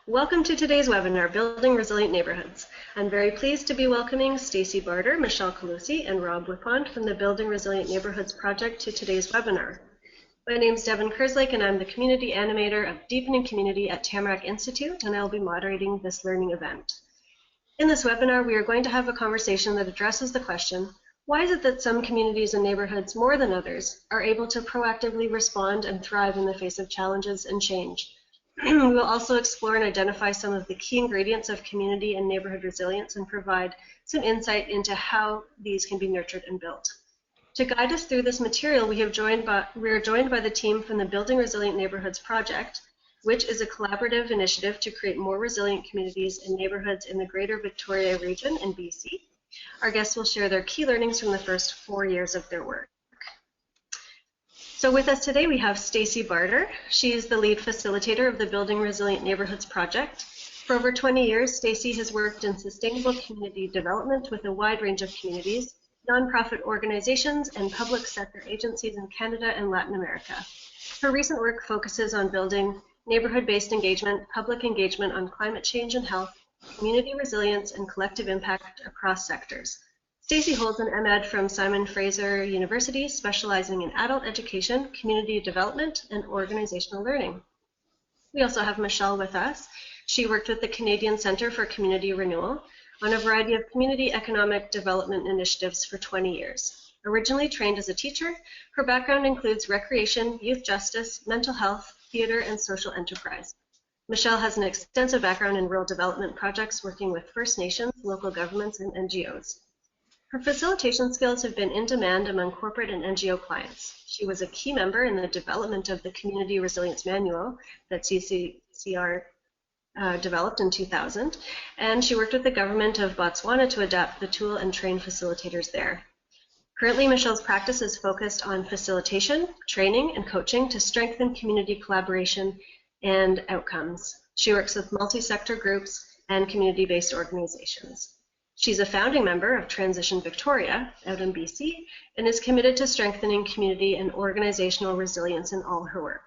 Welcome to today's webinar, Building Resilient Neighborhoods. I'm very pleased to be welcoming Stacie Barter, Michelle Calusi, and Rob Whipond from the Building Resilient Neighborhoods project to today's webinar. My name is Devin Kerslake, and I'm the Community Animator of Deepening Community at Tamarack Institute, and I'll be moderating this learning event. In this webinar, we are going to have a conversation that addresses the question, why is it that some communities and neighborhoods, more than others, are able to proactively respond and thrive in the face of challenges and change? We will also explore and identify some of the key ingredients of community and neighborhood resilience and provide some insight into how these can be nurtured and built. To guide us through this material, we are joined by the team from the Building Resilient Neighborhoods project, which is a collaborative initiative to create more resilient communities and neighborhoods in the Greater Victoria region in BC. Our guests will share their key learnings from the first 4 years of their work. So with us today, we have Stacie Barter. She is the lead facilitator of the Building Resilient Neighborhoods project. For over 20 years, Stacie has worked in sustainable community development with a wide range of communities, nonprofit organizations, and public sector agencies in Canada and Latin America. Her recent work focuses on building neighborhood-based engagement, public engagement on climate change and health, community resilience, and collective impact across sectors. Stacie holds an MEd from Simon Fraser University, specializing in adult education, community development, and organizational learning. We also have Michelle with us. She worked with the Canadian Centre for Community Renewal on a variety of community economic development initiatives for 20 years. Originally trained as a teacher, her background includes recreation, youth justice, mental health, theatre, and social enterprise. Michelle has an extensive background in rural development projects working with First Nations, local governments, and NGOs. Her facilitation skills have been in demand among corporate and NGO clients. She was a key member in the development of the Community Resilience Manual that CCCR developed in 2000, and she worked with the government of Botswana to adapt the tool and train facilitators there. Currently, Michelle's practice is focused on facilitation, training, and coaching to strengthen community collaboration and outcomes. She works with multi-sector groups and community-based organizations. She's a founding member of Transition Victoria out in BC and is committed to strengthening community and organizational resilience in all her work.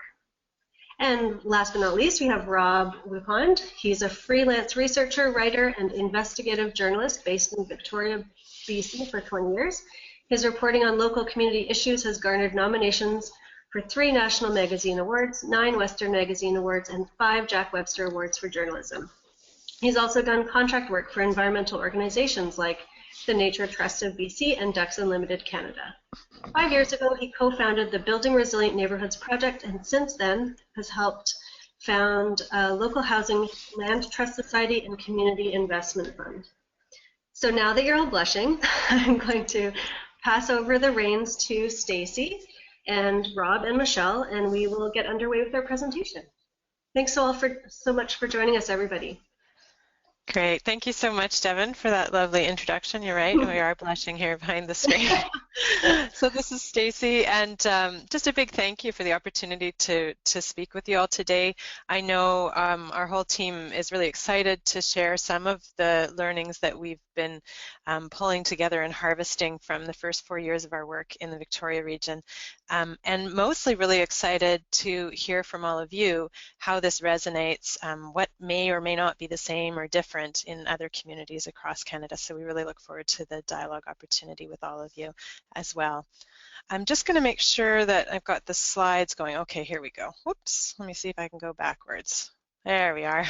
And last but not least, we have Rob Whipond. He's a freelance researcher, writer, and investigative journalist based in Victoria, BC for 20 years. His reporting on local community issues has garnered nominations for 3 National Magazine Awards, 9 Western Magazine Awards, and 5 Jack Webster Awards for journalism. He's also done contract work for environmental organizations like the Nature Trust of BC and Ducks Unlimited Canada. 5 years ago, he co-founded the Building Resilient Neighborhoods project, and since then has helped found a local housing land trust society and community investment fund. So now that you're all blushing, I'm going to pass over the reins to Stacie and Rob and Michelle, and we will get underway with our presentation. Thanks so much for joining us, everybody. Great. Thank you so much, Devin, for that lovely introduction. You're right. We are blushing here behind the screen. So this is Stacie, and just a big thank you for the opportunity to speak with you all today. I know our whole team is really excited to share some of the learnings that we've been pulling together and harvesting from the first 4 years of our work in the Victoria region, and mostly really excited to hear from all of you how this resonates, what may or may not be the same or different in other communities across Canada. So we really look forward to the dialogue opportunity with all of you as well. I'm just going to make sure that I've got the slides going. Okay, here we go. Whoops, let me see if I can go backwards. There we are.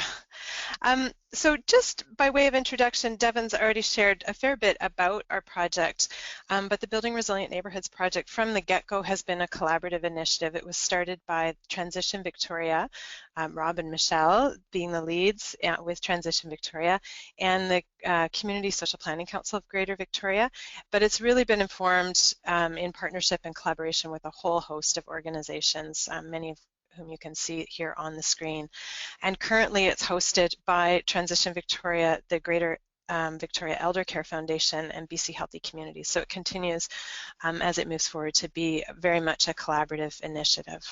So just by way of introduction, Devin's already shared a fair bit about our project, but the Building Resilient Neighbourhoods project from the get-go has been a collaborative initiative. It was started by Transition Victoria, Rob and Michelle being the leads with Transition Victoria, and the Community Social Planning Council of Greater Victoria, but it's really been informed in partnership and collaboration with a whole host of organizations, many of whom you can see here on the screen. And currently it's hosted by Transition Victoria, the Greater Victoria Elder Care Foundation, and BC Healthy Communities. So it continues as it moves forward to be very much a collaborative initiative.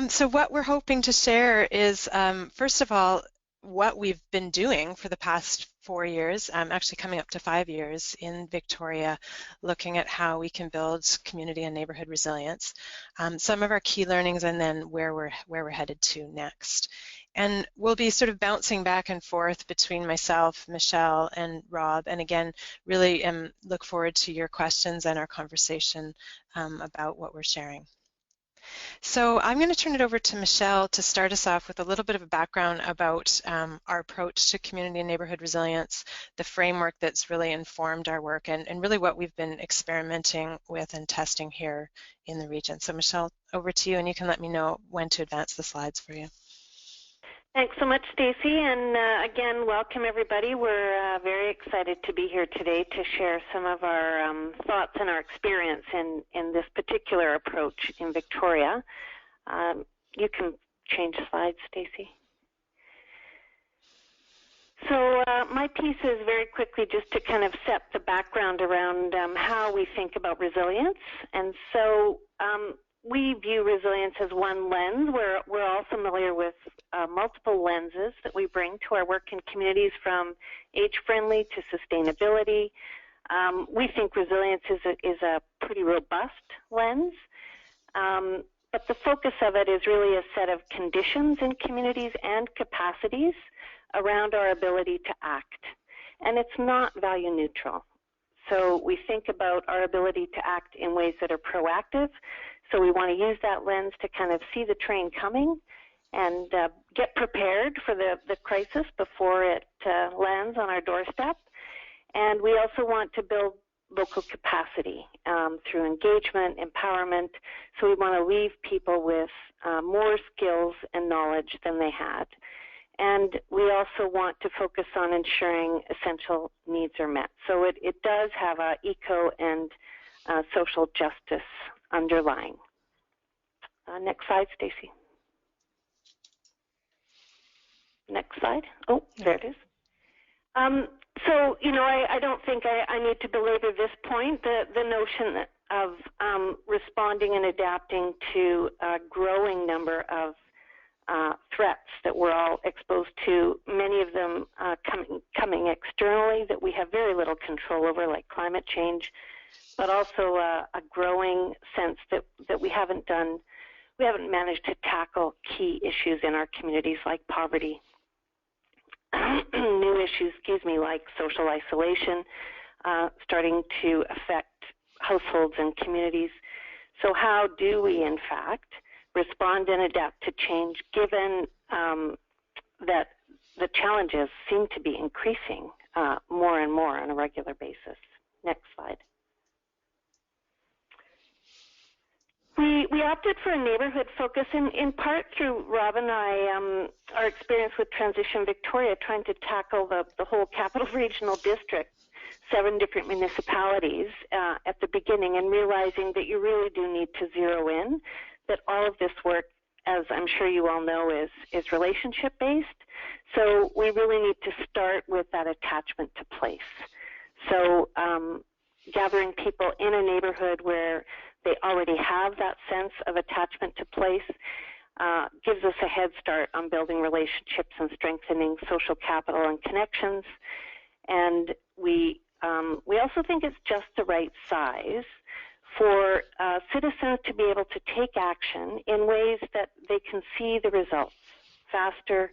So what we're hoping to share is, first of all, what we've been doing for the past 4 years, actually coming up to 5 years in Victoria, looking at how we can build community and neighborhood resilience, some of our key learnings, and then where we're headed to next. And we'll be sort of bouncing back and forth between myself, Michelle, and Rob. And again, really look forward to your questions and our conversation about what we're sharing. So I'm going to turn it over to Michelle to start us off with a little bit of a background about our approach to community and neighborhood resilience, the framework that's really informed our work, and really what we've been experimenting with and testing here in the region. So Michelle, over to you, and you can let me know when to advance the slides for you. Thanks so much, Stacie, and again, welcome everybody. We're very excited to be here today to share some of our thoughts and our experience in this particular approach in Victoria. You can change slides, Stacie. So my piece is very quickly just to kind of set the background around how we think about resilience. And so we view resilience as one lens. We're all familiar with multiple lenses that we bring to our work in communities, from age-friendly to sustainability. We think resilience is a pretty robust lens, but the focus of it is really a set of conditions in communities and capacities around our ability to act. And it's not value neutral. So we think about our ability to act in ways that are proactive. So we want to use that lens to kind of see the train coming and get prepared for the crisis before it lands on our doorstep. And we also want to build local capacity through engagement, empowerment. So we want to leave people with more skills and knowledge than they had. And we also want to focus on ensuring essential needs are met. So it does have a eco and social justice underlying. Next slide, Stacie. Next slide. Oh, there it is. So, you know, I don't think I need to belabor this point. The notion of responding and adapting to a growing number of threats that we're all exposed to, many of them coming externally that we have very little control over, like climate change, but also a growing sense that we haven't managed to tackle key issues in our communities like poverty, new issues, like social isolation, starting to affect households and communities. So how do we, in fact, respond and adapt to change, given that the challenges seem to be increasing more and more on a regular basis? Next slide. We opted for a neighborhood focus in part through Rob and I, our experience with Transition Victoria, trying to tackle the whole Capital Regional District, 7 different municipalities at the beginning, and realizing that you really do need to zero in, that all of this work, as I'm sure you all know, is relationship-based. So we really need to start with that attachment to place. So gathering people in a neighborhood where they already have that sense of attachment to place gives us a head start on building relationships and strengthening social capital and connections. And we also think it's just the right size for citizens to be able to take action in ways that they can see the results faster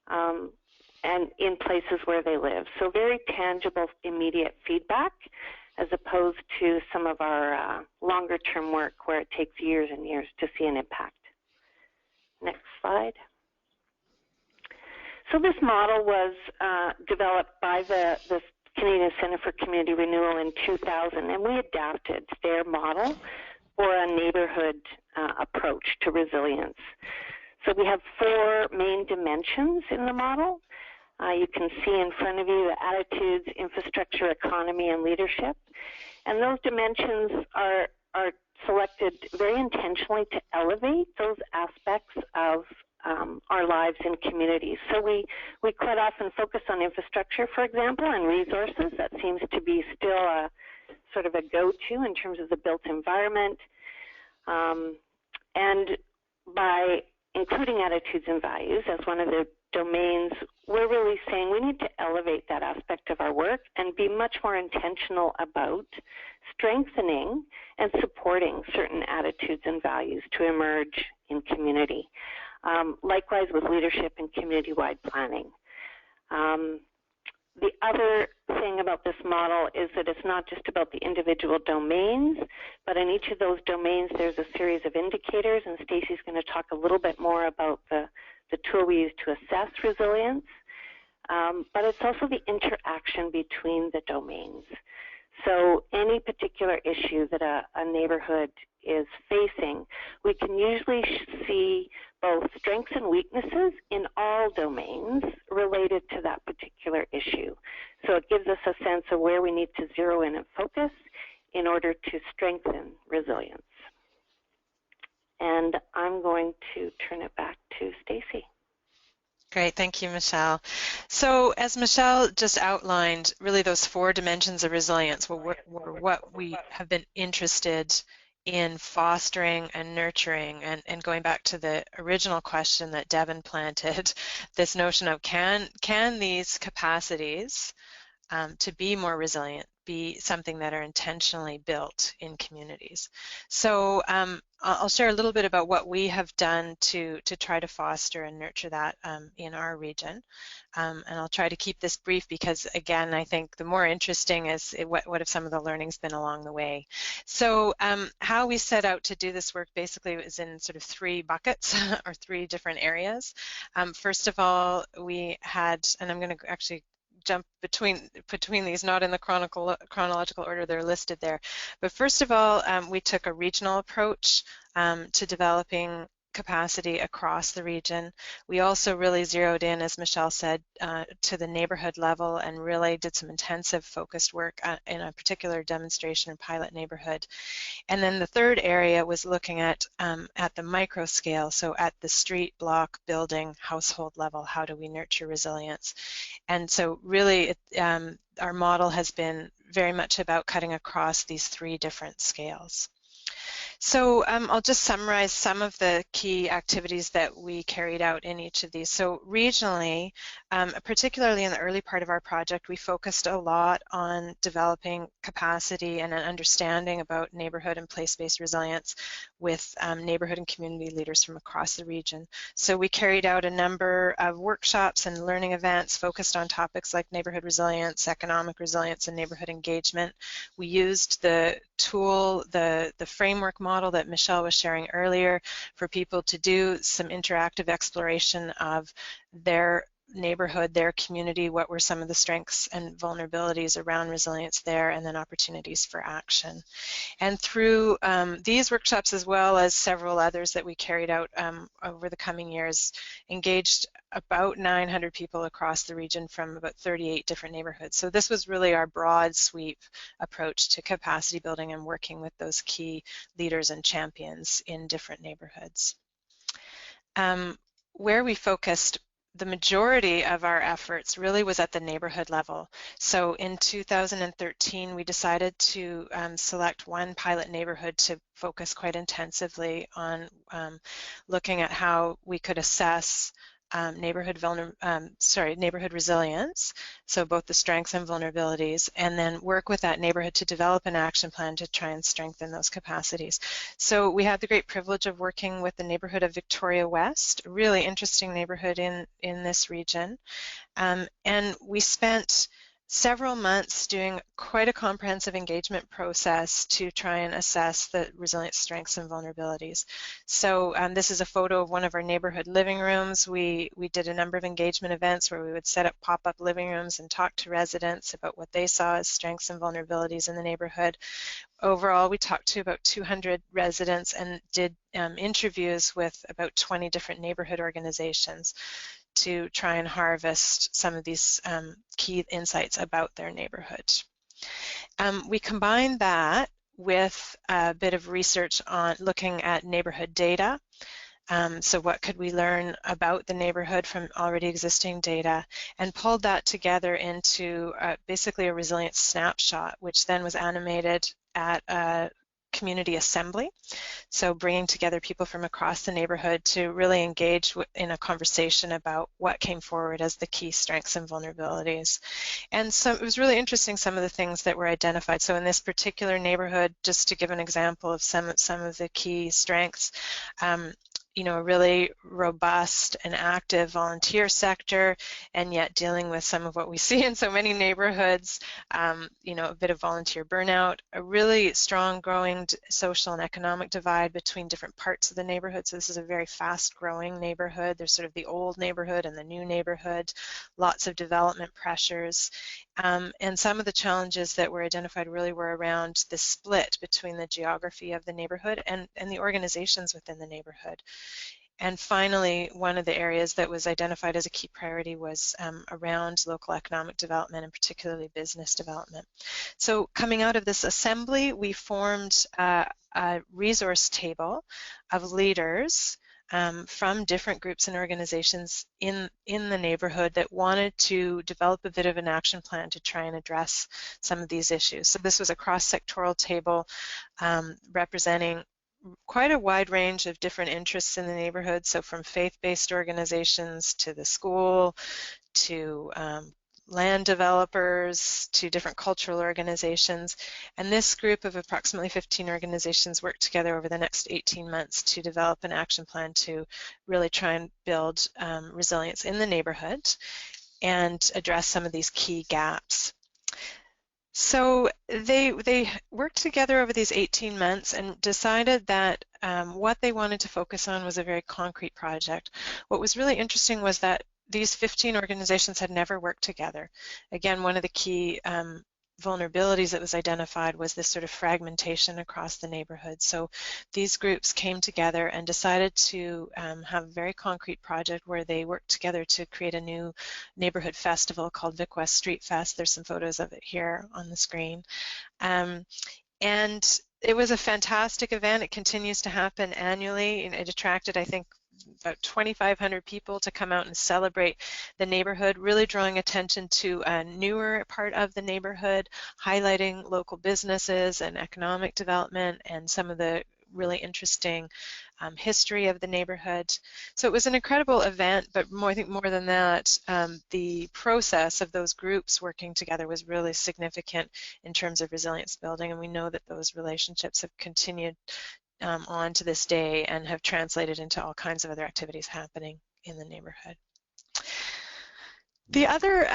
and in places where they live. So very tangible, immediate feedback, as opposed to some of our longer-term work where it takes years and years to see an impact. Next slide. So this model was developed by the Canadian Centre for Community Renewal in 2000, and we adapted their model for a neighborhood approach to resilience. So we have 4 main dimensions in the model. You can see in front of you the attitudes, infrastructure, economy, and leadership. And those dimensions are selected very intentionally to elevate those aspects of our lives in communities. So we quite often focus on infrastructure, for example, and resources. That seems to be still a sort of a go-to in terms of the built environment. And by including attitudes and values as one of the domains, we're really saying we need to elevate that aspect of our work and be much more intentional about strengthening and supporting certain attitudes and values to emerge in community. likewise with leadership and community-wide planning. The other thing about this model is that it's not just about the individual domains, but in each of those domains there's a series of indicators, and Stacey's going to talk a little bit more about the tool we use to assess resilience. But it's also the interaction between the domains. So any particular issue that a neighborhood is facing, we can usually see both strengths and weaknesses in all domains related to that particular issue. So it gives us a sense of where we need to zero in and focus in order to strengthen resilience. And I'm going to turn it back to Stacie. Great, thank you, Michelle. So as Michelle just outlined, really those 4 dimensions of resilience were what we have been interested in fostering and nurturing, and going back to the original question that Devin planted, this notion of can these capacities to be more resilient be something that are intentionally built in communities. So I'll share a little bit about what we have done to try to foster and nurture that in our region. And I'll try to keep this brief because, again, I think the more interesting is what have some of the learnings been along the way. So how we set out to do this work basically was in sort of 3 buckets or 3 different areas. First of all, we had, and I'm going to actually jump between these, not in the chronological order they're listed there. But first of all, we took a regional approach to developing capacity across the region. We also really zeroed in, as Michelle said, to the neighborhood level and really did some intensive focused work in a particular demonstration and pilot neighborhood. And then the third area was looking at the micro scale, so at the street, block, building, household level, how do we nurture resilience? And so really our model has been very much about cutting across these 3 different scales. So I'll just summarize some of the key activities that we carried out in each of these. So regionally, particularly in the early part of our project, we focused a lot on developing capacity and an understanding about neighborhood and place-based resilience with neighborhood and community leaders from across the region. So we carried out a number of workshops and learning events focused on topics like neighborhood resilience, economic resilience, and neighborhood engagement. We used the tool, the framework model that Michelle was sharing earlier for people to do some interactive exploration of their neighborhood, their community, what were some of the strengths and vulnerabilities around resilience there, and then opportunities for action. And through these workshops, as well as several others that we carried out over the coming years, engaged about 900 people across the region from about 38 different neighborhoods. So this was really our broad sweep approach to capacity building and working with those key leaders and champions in different neighborhoods. Where we focused the majority of our efforts really was at the neighborhood level. So in 2013, we decided to select one pilot neighborhood to focus quite intensively on looking at how we could assess neighborhood resilience, so both the strengths and vulnerabilities, and then work with that neighborhood to develop an action plan to try and strengthen those capacities. So we had the great privilege of working with the neighborhood of Victoria West, a really interesting neighborhood in this region, and we spent several months doing quite a comprehensive engagement process to try and assess the resilience strengths and vulnerabilities. So this is a photo of one of our neighborhood living rooms. We did a number of engagement events where we would set up pop-up living rooms and talk to residents about what they saw as strengths and vulnerabilities in the neighborhood. Overall, we talked to about 200 residents and did interviews with about 20 different neighborhood organizations to try and harvest some of these key insights about their neighborhood. We combined that with a bit of research on looking at neighborhood data. So what could we learn about the neighborhood from already existing data, and pulled that together into basically a resilience snapshot, which then was animated at a community assembly, so bringing together people from across the neighborhood to really engage in a conversation about what came forward as the key strengths and vulnerabilities. And so it was really interesting, some of the things that were identified. So in this particular neighborhood, just to give an example of some of the key strengths, a really robust and active volunteer sector, and yet dealing with some of what we see in so many neighborhoods, a bit of volunteer burnout, a really strong growing social and economic divide between different parts of the neighborhood. So this is a very fast growing neighborhood. There's sort of the old neighborhood and the new neighborhood, lots of development pressures. And some of the challenges that were identified really were around the split between the geography of the neighborhood and the organizations within the neighborhood. And finally, one of the areas that was identified as a key priority was around local economic development, and particularly business development. So coming out of this assembly, we formed a resource table of leaders from different groups and organizations in the neighborhood that wanted to develop a bit of an action plan to try and address some of these issues. So this was a cross-sectoral table representing quite a wide range of different interests in the neighborhood, so from faith-based organizations to the school to land developers to different cultural organizations. And this group of approximately 15 organizations worked together over the next 18 months to develop an action plan to really try and build resilience in the neighborhood and address some of these key gaps. So they worked together over these 18 months and decided that what they wanted to focus on was a very concrete project. What was really interesting was that these 15 organizations had never worked together. Again, one of the key vulnerabilities that was identified was this sort of fragmentation across the neighborhood. So these groups came together and decided to have a very concrete project where they worked together to create a new neighborhood festival called Vic West Street Fest. There's some photos of it here on the screen. And it was a fantastic event. It continues to happen annually, and it attracted, I think, about 2,500 people to come out and celebrate the neighborhood, really drawing attention to a newer part of the neighborhood, highlighting local businesses and economic development and some of the really interesting history of the neighborhood. So it was an incredible event, but I think more than that, the process of those groups working together was really significant in terms of resilience building, and we know that those relationships have continued on to this day and have translated into all kinds of other activities happening in the neighborhood. The other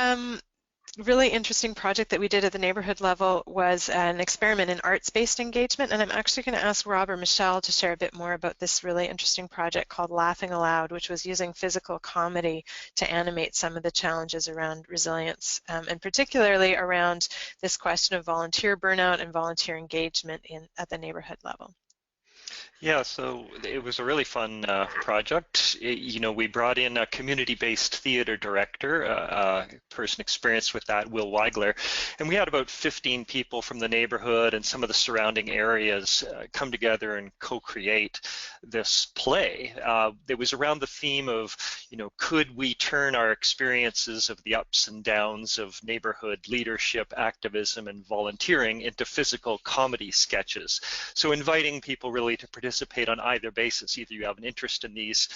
really interesting project that we did at the neighborhood level was an experiment in arts-based engagement, and I'm actually going to ask Rob or Michelle to share a bit more about this really interesting project called Laughing Aloud, which was using physical comedy to animate some of the challenges around resilience, and particularly around this question of volunteer burnout and volunteer engagement at the neighborhood level. Yeah, so it was a really fun project. We brought in a community-based theater director, a person experienced with that, Will Weigler, and we had about 15 people from the neighborhood and some of the surrounding areas come together and co-create this play. It was around the theme of, could we turn our experiences of the ups and downs of neighborhood leadership, activism, and volunteering into physical comedy sketches. So inviting people really to participate on either basis. Either you have an interest in these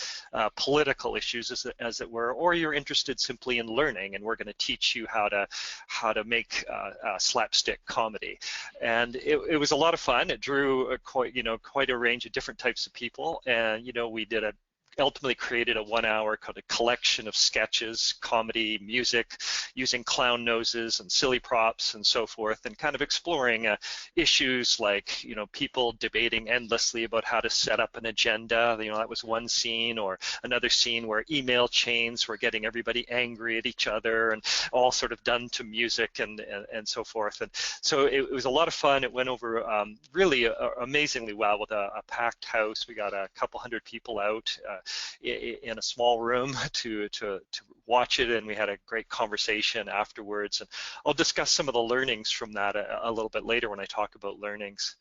political issues, as it were, or you're interested simply in learning, and we're going to teach you how to make slapstick comedy. And it was a lot of fun. It drew quite a range of different types of people, and we ultimately created a 1 hour kind of collection of sketches, comedy, music, using clown noses and silly props and so forth, and kind of exploring issues like, people debating endlessly about how to set up an agenda. That was one scene, or another scene where email chains were getting everybody angry at each other, and all sort of done to music and so forth. And so it was a lot of fun. It went over really amazingly well with a packed house. We got a couple hundred people out in a small room to watch it, and we had a great conversation afterwards. And I'll discuss some of the learnings from that a little bit later when I talk about learnings.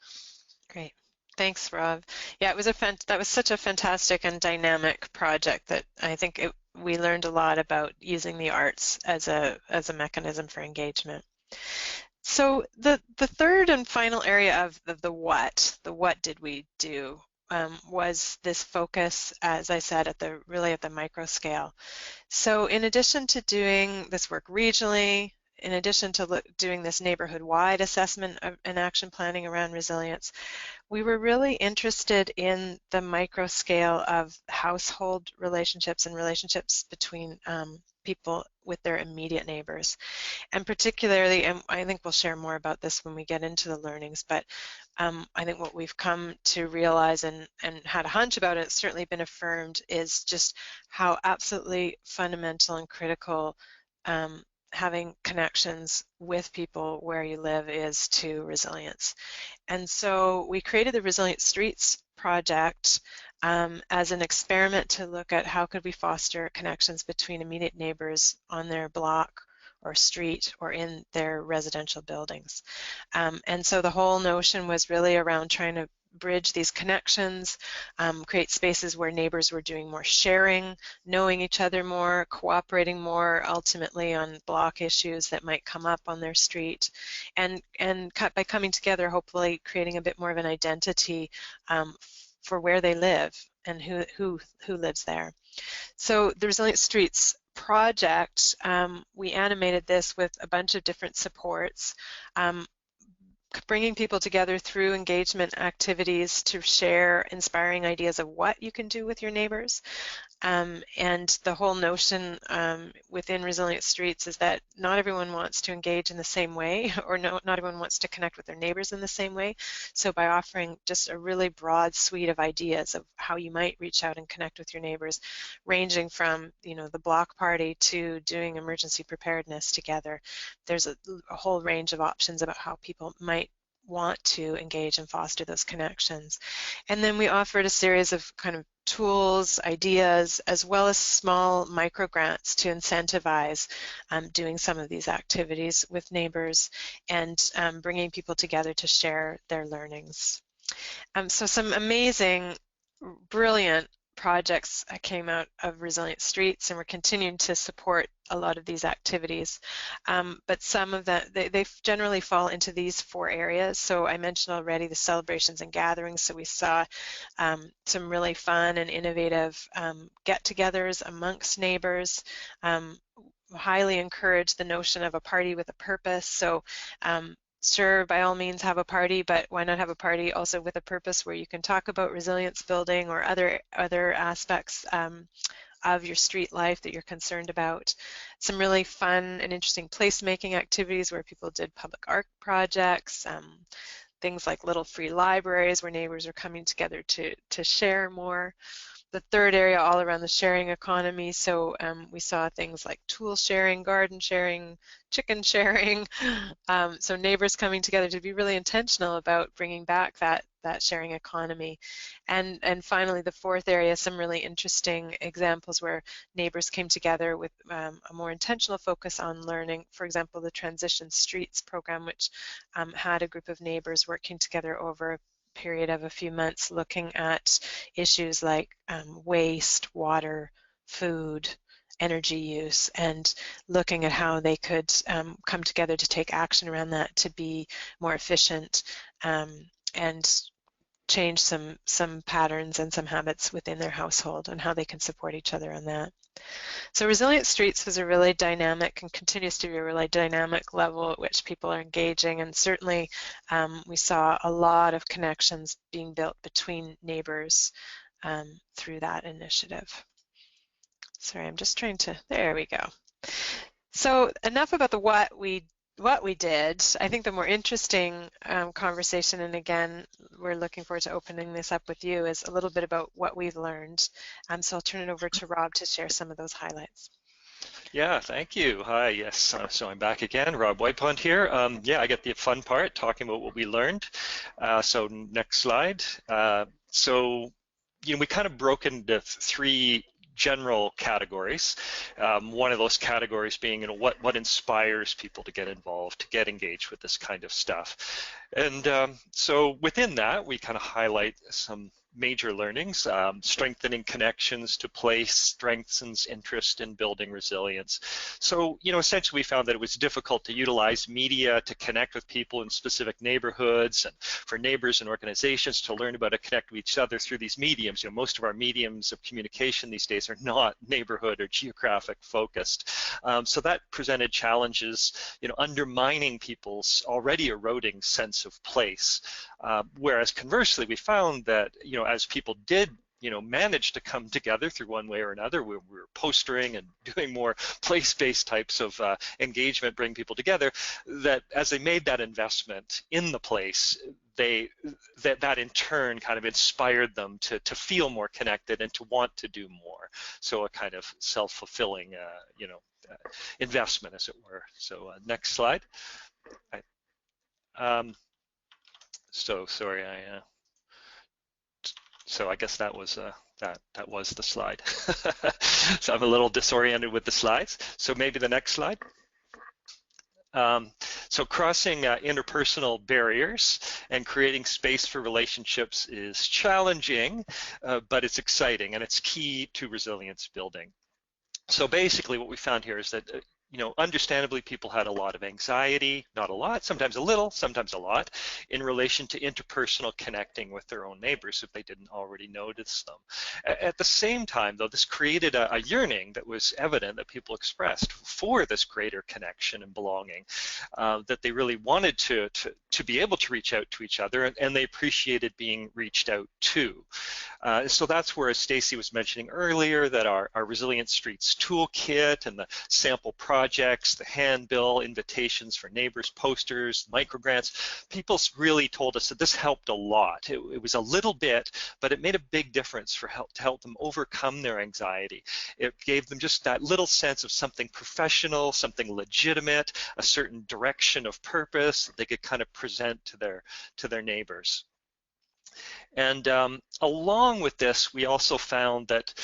Great. Thanks, Rob. Yeah, that was such a fantastic and dynamic project that I think we learned a lot about using the arts as a mechanism for engagement. So the third and final area of the what did we do, was this focus, as I said, really at the micro scale. So in addition to doing this work regionally, in addition to doing this neighborhood-wide assessment and action planning around resilience, we were really interested in the micro scale of household relationships and relationships between people with their immediate neighbors. And particularly, and I think we'll share more about this when we get into the learnings, but I think what we've come to realize and had a hunch about, and it's certainly been affirmed, is just how absolutely fundamental and critical having connections with people where you live is to resilience. And so we created the Resilient Streets project as an experiment to look at how could we foster connections between immediate neighbors on their block or street or in their residential buildings. And so the whole notion was really around trying to bridge these connections, create spaces where neighbors were doing more sharing, knowing each other more, cooperating more ultimately on block issues that might come up on their street, and by coming together, hopefully creating a bit more of an identity for where they live and who lives there. So the Resilient Streets project, we animated this with a bunch of different supports, bringing people together through engagement activities to share inspiring ideas of what you can do with your neighbors. And the whole notion within Resilient Streets is that not everyone wants to engage in the same way, or not everyone wants to connect with their neighbors in the same way. So by offering just a really broad suite of ideas of how you might reach out and connect with your neighbors, ranging from, you know, the block party to doing emergency preparedness together, there's a whole range of options about how people might want to engage and foster those connections. And then we offered a series of kind of tools, ideas, as well as small micro grants to incentivize doing some of these activities with neighbors and bringing people together to share their learnings. So some amazing, brilliant projects came out of Resilient Streets, and we're continuing to support a lot of these activities. But some of that, they generally fall into these 4 areas. So I mentioned already the celebrations and gatherings. So we saw some really fun and innovative get-togethers amongst neighbors. Highly encourage the notion of a party with a purpose. So sure, by all means have a party, but why not have a party also with a purpose where you can talk about resilience building or other aspects of your street life that you're concerned about. Some really fun and interesting placemaking activities where people did public art projects, things like little free libraries where neighbors are coming together to share more. The 3rd area all around the sharing economy, so we saw things like tool sharing, garden sharing, chicken sharing, so neighbors coming together to be really intentional about bringing back that sharing economy. And finally, the 4th area, some really interesting examples where neighbors came together with a more intentional focus on learning. For example, the Transition Streets program, which had a group of neighbors working together over a period of a few months looking at issues like waste, water, food, energy use, and looking at how they could come together to take action around that to be more efficient and change some patterns and some habits within their household and how they can support each other on that. So Resilient Streets was a really dynamic and continues to be a really dynamic level at which people are engaging, and certainly we saw a lot of connections being built between neighbors through that initiative. Sorry, I'm just trying to, there we go. So enough about the what we did. I think the more interesting conversation, and again, we're looking forward to opening this up with you, is a little bit about what we've learned. So I'll turn it over to Rob to share some of those highlights. Yeah, thank you. Hi, yes, so I'm back again, Rob Whitepond here. Yeah, I get the fun part, talking about what we learned. So next slide. So, you know, we kind of broke into 3 general categories. One of those categories being, you know, what inspires people to get involved, to get engaged with this kind of stuff. And so within that, we kind of highlight some major learnings. Strengthening connections to place strengthens interest in building resilience. So, you know, essentially we found that it was difficult to utilize media to connect with people in specific neighborhoods, and for neighbors and organizations to learn about and connect with each other through these mediums. You know, most of our mediums of communication these days are not neighborhood or geographic focused. So that presented challenges, you know, undermining people's already eroding sense of place. Whereas conversely, we found that, as people did managed to come together through one way or another. We were postering and doing more place-based types of engagement, bring people together, that as they made that investment in the place, that in turn kind of inspired them to feel more connected and to want to do more. So a kind of self-fulfilling, investment, as it were. So next slide. So sorry, so I guess that was that was the slide. So I'm a little disoriented with the slides. So maybe the next slide. So crossing interpersonal barriers and creating space for relationships is challenging, but it's exciting, and it's key to resilience building. So basically what we found here is that understandably, people had a lot of anxiety, not a lot, sometimes a little, sometimes a lot, in relation to interpersonal connecting with their own neighbors if they didn't already notice them. At the same time, though, this created a yearning that was evident that people expressed for this greater connection and belonging, that they really wanted to be able to reach out to each other, and they appreciated being reached out to. So that's where, as Stacie was mentioning earlier, that our Resilient Streets toolkit and the sample projects, the handbill, invitations for neighbors, posters, microgrants, people really told us that this helped a lot. It was a little bit, but it made a big difference to help them overcome their anxiety. It gave them just that little sense of something professional, something legitimate, a certain direction of purpose that they could kind of present to their neighbors. And along with this, we also found that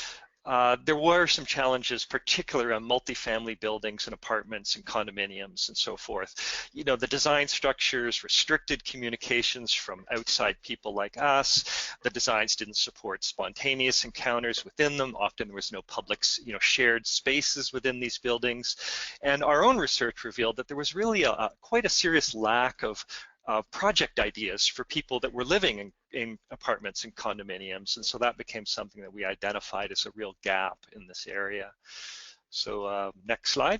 there were some challenges, particularly on multifamily buildings and apartments and condominiums and so forth. The design structures restricted communications from outside people like us. The designs didn't support spontaneous encounters within them. Often there was no public, shared spaces within these buildings. And our own research revealed that there was really quite a serious lack of project ideas for people that were living in apartments and condominiums, and so that became something that we identified as a real gap in this area. So next slide.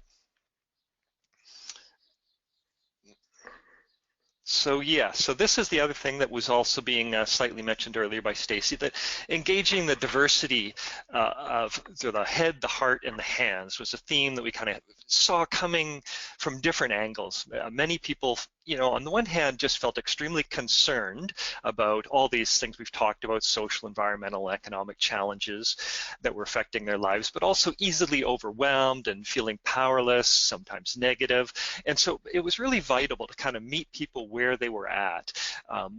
So yeah, so this is the other thing that was also being slightly mentioned earlier by Stacie, that engaging the diversity of the head, the heart, and the hands was a theme that we kind of saw coming from different angles. Many people, on the one hand, just felt extremely concerned about all these things we've talked about, social, environmental, economic challenges that were affecting their lives, but also easily overwhelmed and feeling powerless, sometimes negative. And so it was really vital to kind of meet people where they were at,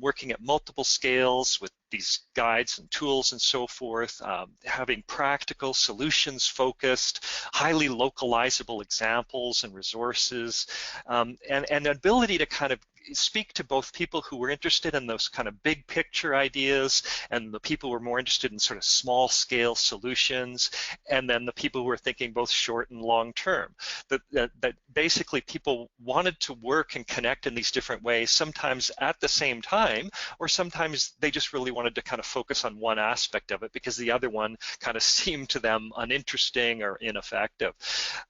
working at multiple scales with these guides and tools and so forth, having practical, solutions-focused, highly localizable examples and resources, and an ability to kind of speak to both people who were interested in those kind of big picture ideas and the people who were more interested in sort of small scale solutions, and then the people who were thinking both short and long term. That basically people wanted to work and connect in these different ways, sometimes at the same time, or sometimes they just really wanted to kind of focus on one aspect of it because the other one kind of seemed to them uninteresting or ineffective.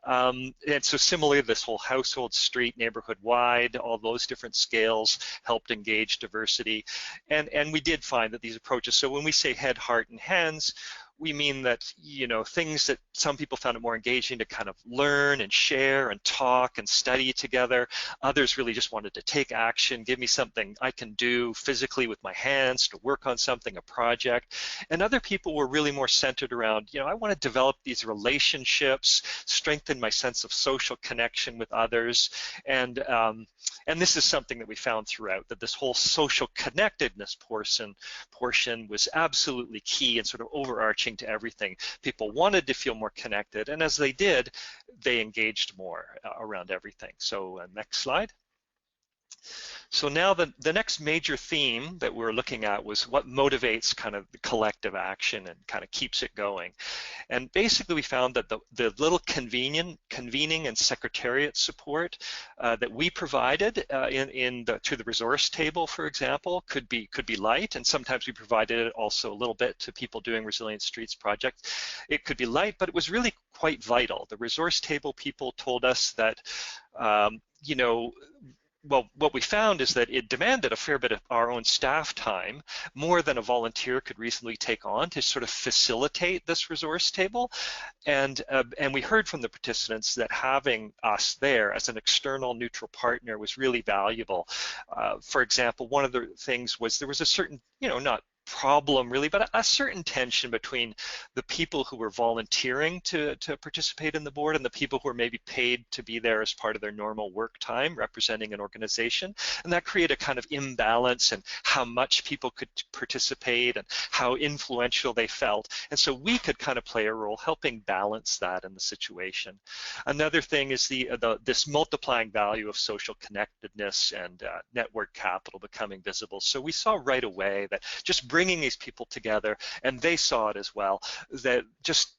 And so similarly, this whole household, street, neighborhood-wide, all those different scales helped engage diversity. And we did find that these approaches, so when we say head, heart, and hands, we mean that, things that some people found it more engaging to kind of learn and share and talk and study together. Others really just wanted to take action, give me something I can do physically with my hands to work on something, a project. And other people were really more centered around, I want to develop these relationships, strengthen my sense of social connection with others. And this is something that we found throughout, that this whole social connectedness portion was absolutely key and sort of overarching to everything. People wanted to feel more connected, and as they did, they engaged more around everything. So next slide. So now the next major theme that we're looking at was what motivates kind of the collective action and kind of keeps it going. And basically we found that the little convening and secretariat support that we provided to the resource table, for example, could be light, and sometimes we provided it also a little bit to people doing Resilient Streets project. It could be light, but it was really quite vital. The resource table people told us that well, what we found is that it demanded a fair bit of our own staff time, more than a volunteer could reasonably take on, to sort of facilitate this resource table. And we heard from the participants that having us there as an external neutral partner was really valuable. For example, one of the things was there was a certain, not problem really, but a certain tension between the people who were volunteering to participate in the board and the people who were maybe paid to be there as part of their normal work time representing an organization. And that created a kind of imbalance in how much people could participate and how influential they felt. And so we could kind of play a role helping balance that in the situation. Another thing is this multiplying value of social connectedness and network capital becoming visible. So we saw right away that just bringing these people together, and they saw it as well, that just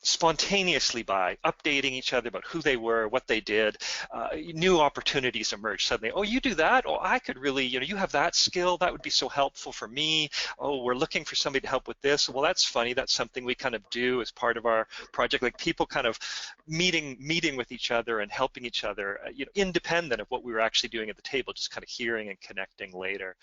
spontaneously by updating each other about who they were, what they did, new opportunities emerged suddenly. Oh, you do that? Oh, I could really, you have that skill, that would be so helpful for me. Oh, we're looking for somebody to help with this. Well, that's funny, that's something we kind of do as part of our project, like people kind of meeting with each other and helping each other, independent of what we were actually doing at the table, just kind of hearing and connecting later.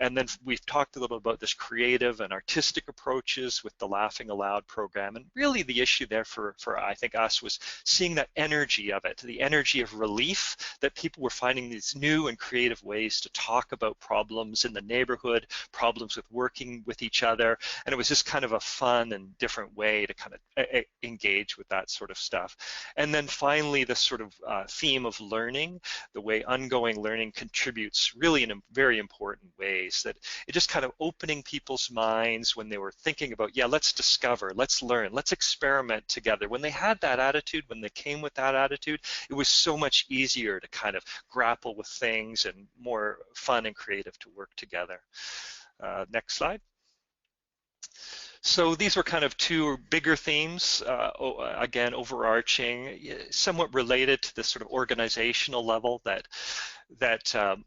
And then we've talked a little about this creative and artistic approaches with the Laughing Aloud program, and really the issue there for I think us was seeing that energy of it, the energy of relief, that people were finding these new and creative ways to talk about problems in the neighborhood, problems with working with each other, and it was just kind of a fun and different way to kind of engage with that sort of stuff. And then finally, this sort of theme of learning, the way ongoing learning contributes really in very important ways, that it just kind of opening people's minds when they were thinking about, yeah, let's discover, let's learn, let's experiment together. When they had that attitude, when they came with that attitude, it was so much easier to kind of grapple with things and more fun and creative to work together. Next slide. So these were kind of two bigger themes, again, overarching, somewhat related to this sort of organizational level, that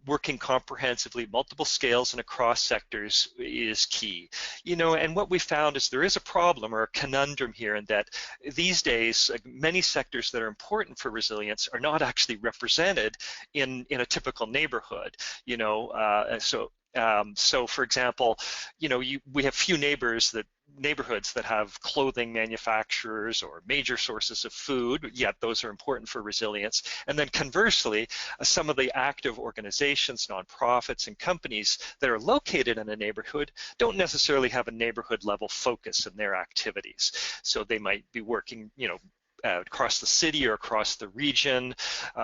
working comprehensively, multiple scales and across sectors is key. And what we found is there is a problem or a conundrum here, in that these days, many sectors that are important for resilience are not actually represented in a typical neighborhood. So for example, we have few neighborhoods that have clothing manufacturers or major sources of food, yet those are important for resilience. And then conversely, some of the active organizations, nonprofits, and companies that are located in a neighborhood don't necessarily have a neighborhood level focus in their activities. So they might be working, across the city or across the region,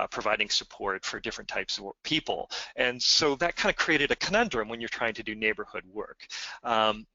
providing support for different types of people. And so that kind of created a conundrum when you're trying to do neighborhood work.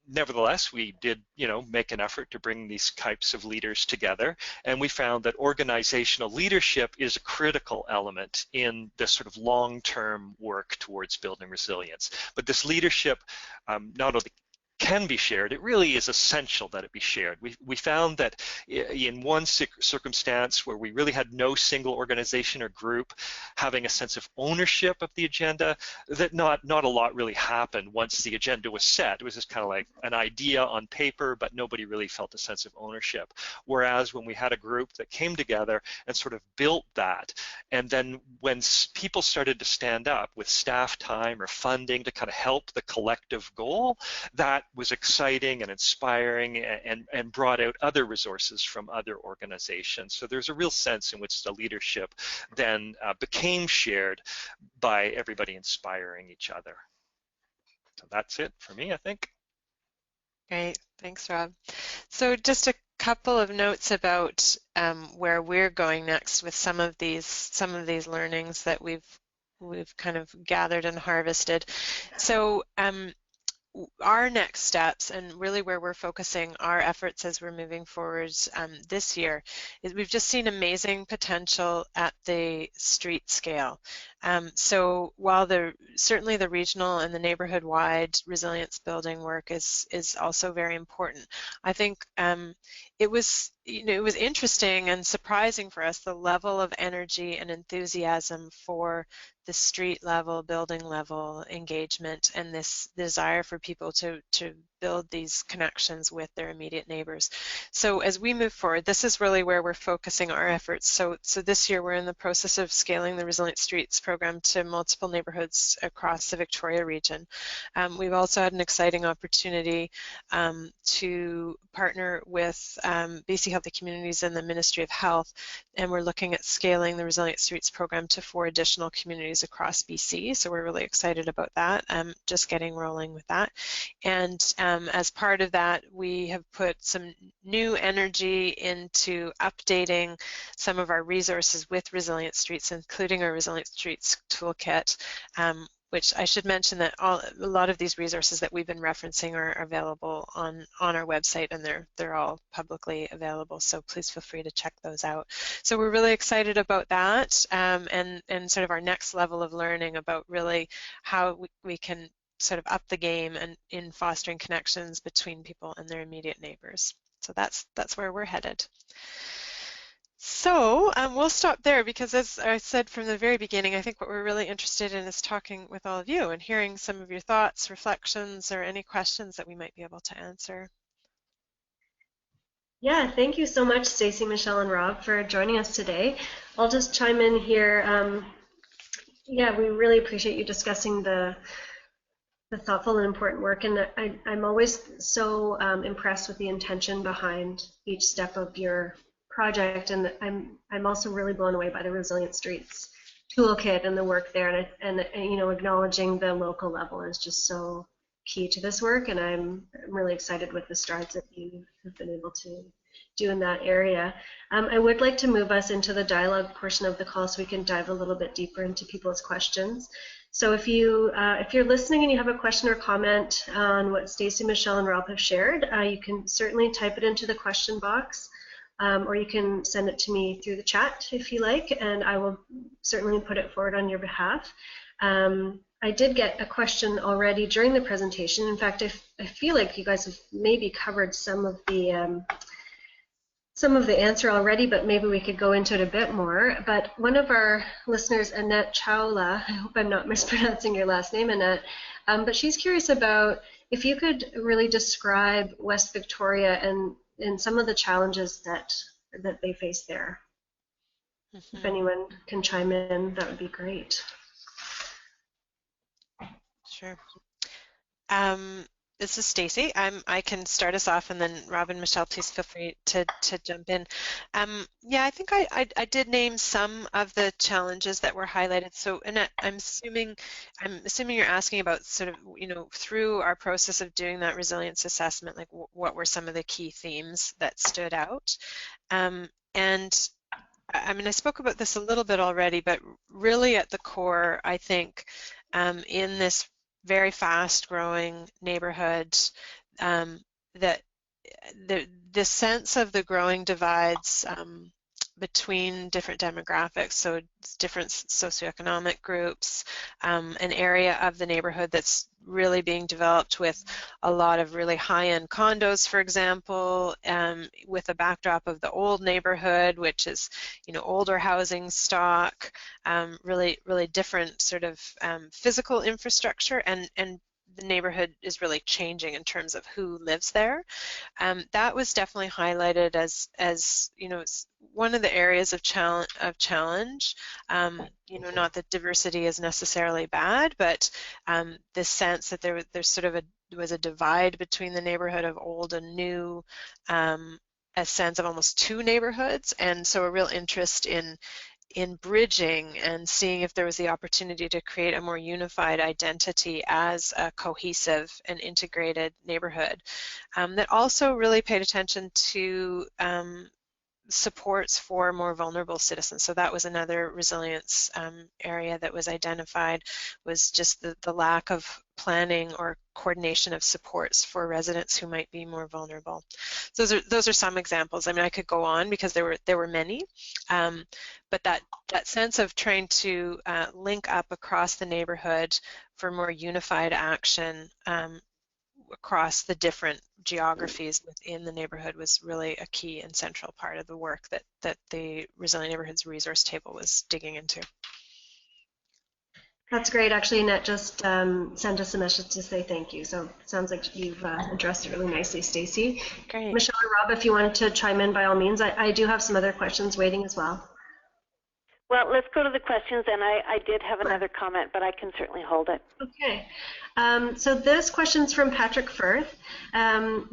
Nevertheless, we did, make an effort to bring these types of leaders together, and we found that organizational leadership is a critical element in this sort of long-term work towards building resilience. But this leadership not only can be shared, it really is essential that it be shared. We found that in one circumstance where we really had no single organization or group having a sense of ownership of the agenda, that not a lot really happened once the agenda was set. It was just kind of like an idea on paper, but nobody really felt a sense of ownership. Whereas when we had a group that came together and sort of built that, and then when people started to stand up with staff time or funding to kind of help the collective goal, that was exciting and inspiring, and brought out other resources from other organizations. So there's a real sense in which the leadership then became shared by everybody inspiring each other. So that's it for me, I think. Great, thanks, Rob. So just a couple of notes about where we're going next with some of these learnings that we've kind of gathered and harvested. So our next steps, and really where we're focusing our efforts as we're moving forward this year, is we've just seen amazing potential at the street scale. So while certainly the regional and the neighborhood-wide resilience building work is also very important, I think it was interesting and surprising for us, the level of energy and enthusiasm for the street level, building level engagement, and this desire for people to build these connections with their immediate neighbors. So as we move forward, this is really where we're focusing our efforts. So this year we're in the process of scaling the Resilient Streets program to multiple neighborhoods across the Victoria region. We've also had an exciting opportunity to partner with BC Healthy Communities and the Ministry of Health, and we're looking at scaling the Resilient Streets program to 4 additional communities across BC. So we're really excited about that, just getting rolling with that. And as part of that, we have put some new energy into updating some of our resources with Resilient Streets, including our Resilient Streets Toolkit, which I should mention that a lot of these resources that we've been referencing are available on our website, and they're all publicly available, so please feel free to check those out. So we're really excited about that, and sort of our next level of learning about really how we can sort of up the game and in fostering connections between people and their immediate neighbors. So that's where we're headed. So we'll stop there, because as I said from the very beginning, I think what we're really interested in is talking with all of you and hearing some of your thoughts, reflections, or any questions that we might be able to answer. Yeah, thank you so much, Stacey, Michelle, and Rob, for joining us today. I'll just chime in here. Yeah, we really appreciate you discussing the thoughtful and important work, and I'm always so impressed with the intention behind each step of your project, and I'm also really blown away by the Resilient Streets Toolkit and the work there, and you know, acknowledging the local level is just so key to this work, and I'm really excited with the strides that you have been able to do in that area. I would like to move us into the dialogue portion of the call so we can dive a little bit deeper into people's questions. So if you're listening and you have a question or comment on what Stacey, Michelle, and Rob have shared, you can certainly type it into the question box, or you can send it to me through the chat if you like, and I will certainly put it forward on your behalf. I did get a question already during the presentation. In fact, I feel like you guys have maybe covered some of the answer already, but maybe we could go into it a bit more. But one of our listeners, Annette Chawla, I hope I'm not mispronouncing your last name, Annette, but she's curious about if you could really describe West Victoria and some of the challenges that they face there. If anyone can chime in, that would be great. Sure. This is Stacie. I can start us off, and then Rob and Michelle, please feel free to jump in. Yeah, I think I did name some of the challenges that were highlighted. So Annette, I'm assuming you're asking about sort of, you know, through our process of doing that resilience assessment, like what were some of the key themes that stood out? And I mean, I spoke about this a little bit already, but really at the core, I think in this very fast-growing neighborhood, that the sense of the growing divides between different demographics, so different socioeconomic groups, an area of the neighborhood that's really being developed with a lot of really high-end condos, for example, with a backdrop of the old neighborhood, which is, you know, older housing stock, really different sort of physical infrastructure, and the neighborhood is really changing in terms of who lives there. That was definitely highlighted as you know, one of the areas of challenge. You know, not that diversity is necessarily bad, but the sense that there's sort of was a divide between the neighborhood of old and new, a sense of almost two neighborhoods, and so a real interest in bridging and seeing if there was the opportunity to create a more unified identity as a cohesive and integrated neighborhood that also really paid attention to supports for more vulnerable citizens. So that was another resilience area that was identified, was just the lack of planning or coordination of supports for residents who might be more vulnerable. So those are some examples. I mean, I could go on because there were many, but that sense of trying to link up across the neighborhood for more unified action across the different geographies within the neighborhood was really a key and central part of the work that the Resilient Neighborhoods resource table was digging into. That's great. Actually, Annette just sent us a message to say thank you. So it sounds like you've addressed it really nicely, Stacey. Great. Michelle or Rob, if you wanted to chime in, by all means. I do have some other questions waiting as well. Well, let's go to the questions, and I did have another comment, but I can certainly hold it. Okay. So this question's from Patrick Firth.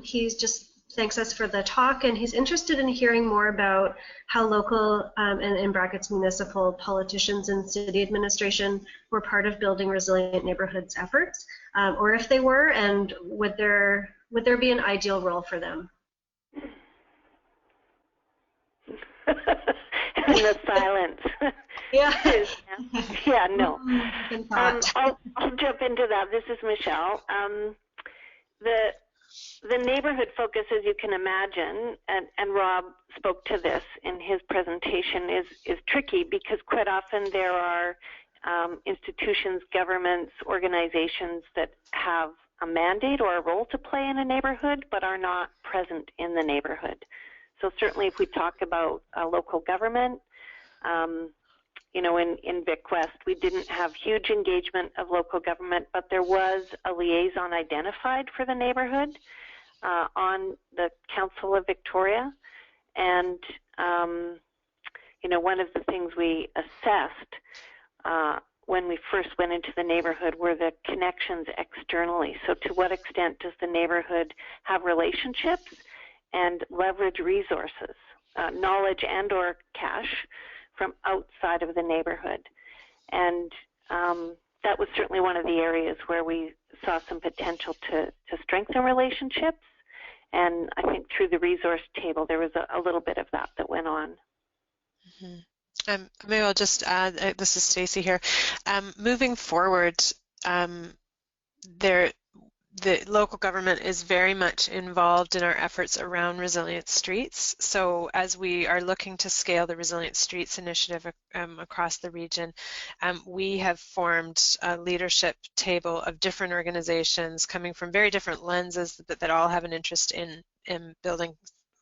He's just thanks us for the talk, and he's interested in hearing more about how local and in brackets municipal politicians and city administration were part of Building Resilient Neighborhoods efforts, or if they were, and would there be an ideal role for them? And the silence. Yeah. Yeah, no. I'll jump into that. This is Michelle. The neighborhood focus, as you can imagine, and Rob spoke to this in his presentation, is tricky because quite often there are institutions, governments, organizations that have a mandate or a role to play in a neighborhood but are not present in the neighborhood. So certainly if we talk about local government, you know, in Vic West, we didn't have huge engagement of local government, but there was a liaison identified for the neighborhood on the Council of Victoria. And, you know, one of the things we assessed when we first went into the neighborhood were the connections externally. So to what extent does the neighborhood have relationships and leverage resources, knowledge and or cash from outside of the neighborhood? And that was certainly one of the areas where we saw some potential to strengthen relationships. And I think through the resource table, there was a little bit of that went on. Mm-hmm. Maybe I'll just add, this is Stacie here. Moving forward, the local government is very much involved in our efforts around resilient streets. So as we are looking to scale the Resilient Streets initiative across the region, we have formed a leadership table of different organizations coming from very different lenses that all have an interest in building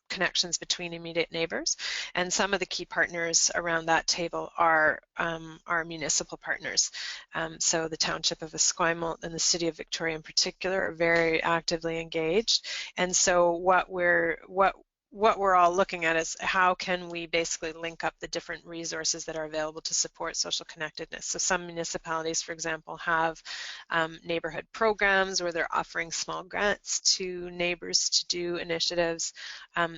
connections between immediate neighbors, and some of the key partners around that table are our municipal partners. So the Township of Esquimalt and the City of Victoria in particular are very actively engaged, and so what we're all looking at is how can we basically link up the different resources that are available to support social connectedness. So some municipalities, for example, have neighborhood programs where they're offering small grants to neighbors to do initiatives.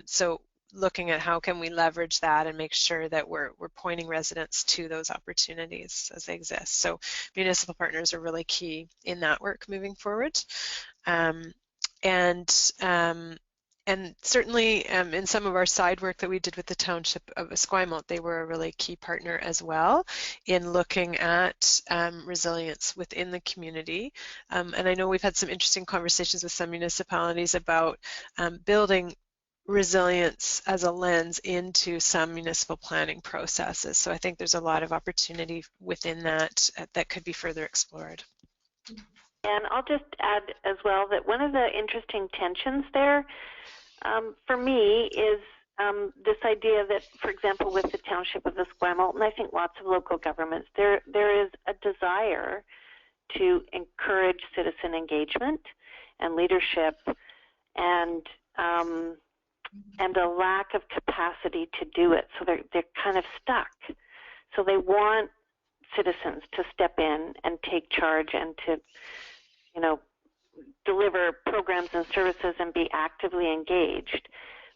So looking at how can we leverage that and make sure that we're pointing residents to those opportunities as they exist. So municipal partners are really key in that work moving forward. And certainly in some of our side work that we did with the Township of Esquimalt, they were a really key partner as well in looking at resilience within the community. And I know we've had some interesting conversations with some municipalities about building resilience as a lens into some municipal planning processes. So I think there's a lot of opportunity within that that could be further explored. And I'll just add as well that one of the interesting tensions there for me is this idea that, for example, with the Township of Esquimalt, and I think lots of local governments, there is a desire to encourage citizen engagement and leadership, and a lack of capacity to do it. So they're kind of stuck. So they want citizens to step in and take charge and to, you know, deliver programs and services and be actively engaged,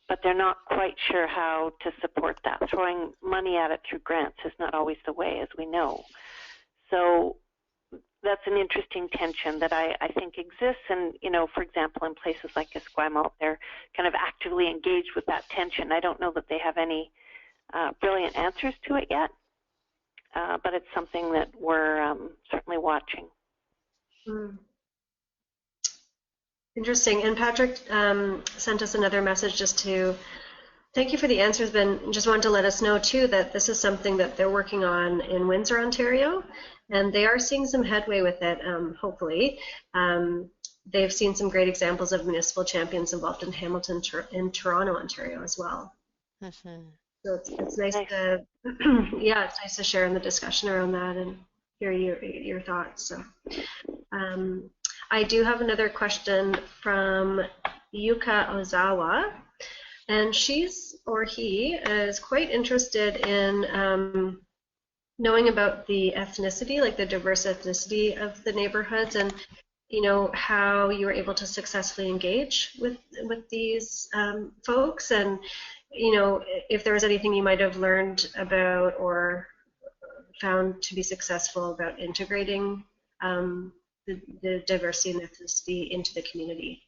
but they're not quite sure how to support that. Throwing money at it through grants is not always the way, as we know. So that's an interesting tension that I think exists, and, you know, for example, in places like Esquimalt, they're kind of actively engaged with that tension. I don't know that they have any brilliant answers to it yet, but it's something that we're certainly watching. Interesting. And Patrick sent us another message just to thank you for the answers, but just wanted to let us know too that this is something that they're working on in Windsor, Ontario, and they are seeing some headway with it, hopefully. They've seen some great examples of municipal champions involved in Hamilton, in Toronto, Ontario as well. So it's nice to, yeah, it's nice to share in the discussion around that. And hear your thoughts. So I do have another question from Yuka Ozawa, and she's or he is quite interested in knowing about the ethnicity, like the diverse ethnicity of the neighborhoods, and how you were able to successfully engage with these folks, and if there was anything you might have learned about or found to be successful about integrating the diversity and ethnicity into the community.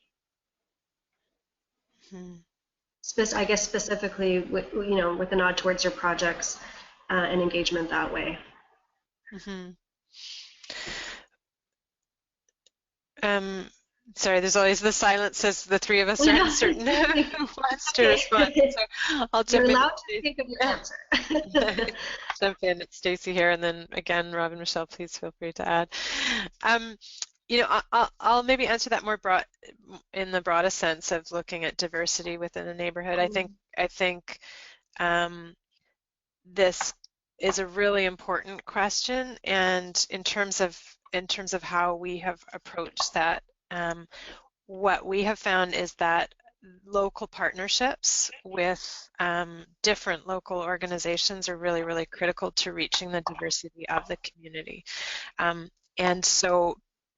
I guess specifically with with a nod towards your projects and engagement that way. Sorry, there's always the silence as the three of us are uncertain who wants to respond. So I'll jump in. You're allowed to think of your answer. Jump in. It's Stacie here, and then again, Rob and Michelle, please feel free to add. I'll maybe answer that more in the broadest sense of looking at diversity within a neighborhood. I think this is a really important question, and in terms of how we have approached that, what we have found is that local partnerships with different local organizations are really, really critical to reaching the diversity of the community. And so